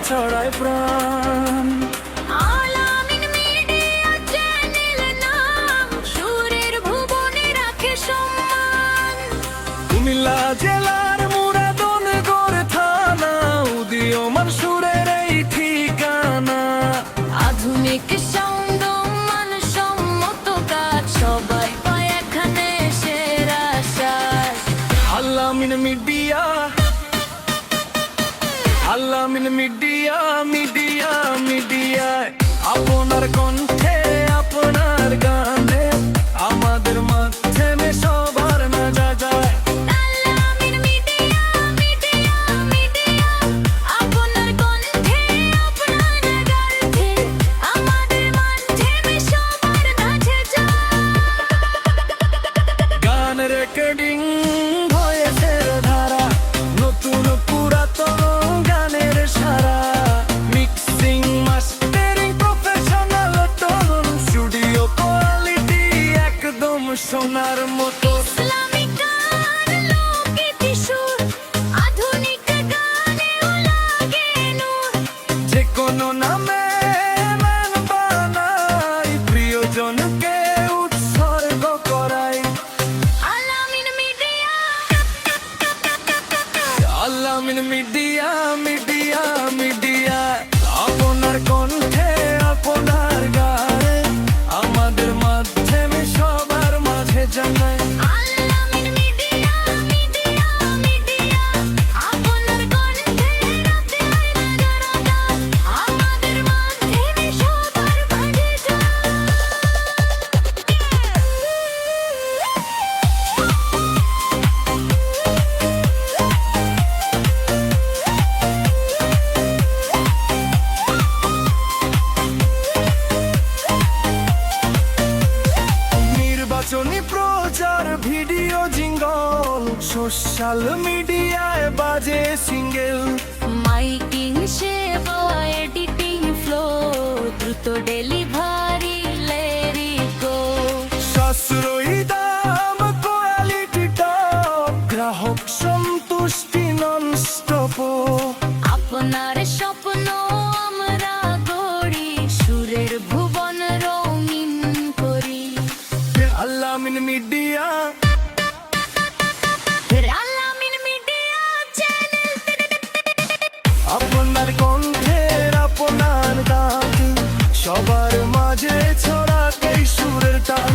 ছড়ায় প্রাণ। আলামিন মিডিয়া চ্যানেল নাম সুরের ভুবনে রাখে সম্মান। কুমিল্লা জেলার মুরাদনগর থানা, উদীয়মান সুরের এই ঠিকানা। আধুনিক সাউন্ড মানসম্মত কাজ, সবাই পায় এখানে সেরা সাজ। আলামিন মিডিয়া, আলামিন মিডিয়া, মিডিয়া মিডিয়া আপনার কণ্ঠে আপনার গানে আমাদের মাধ্যমে সবার মজা যায়। আলামিন মিডিয়া, মিডিয়া মিডিয়া আপনার কণ্ঠে আপনার গানে আমাদের মাধ্যমে সবার কাছে যায়। গান রেকর্ডিং ভয়েসের ধারা, নতুন পুরাতন গানের সারা। Mixing mastering professional tone, studio quality একদম সোনার মতো। ইসলামিক গান, লোকগীতি সুর, আধুনিক গানেও লাগে নূর। যে কোনো নামে গান বানাই, প্রিয়জনকে উৎসর্গ করাই। আলামিন মিডিয়া, আলামিন মিডিয়া, মিডিয়া মিডিয়া আপনার কণ্ঠে আপনার গানে আমাদের মাধ্যমে সবার মাঝে জানাই। আলামিন মিডিয়া, মিডিয়া মিডিয়া আপনার কণ্ঠে রাতে আইনা যারা আমাদের মাধ্যমে সবার মাঝে যায়। নির্বাচনী প্রচার, ভিডিও জিঙ্গল, সোশ্যাল মিডিয়ায় বাজে সিঙ্গেল। মাইকিং সেবা, এডিটিং ফ্লো, দ্রুত ডেলিভারি লেরিকো। সাশ্রয়ী দাম, কোয়ালিটি টপ, গ্রাহক সন্তুষ্টি ননস্টপ। আপনার স্বপ্ন আমরা গড়ি, সুরের ভুবন রঙিন করি। আলামিন মিডিয়া, আলামিন মিডিয়া চ্যানেল, আপনার কণ্ঠের আপনার গান সবার মাঝে ছড়াক এই সুরের টান।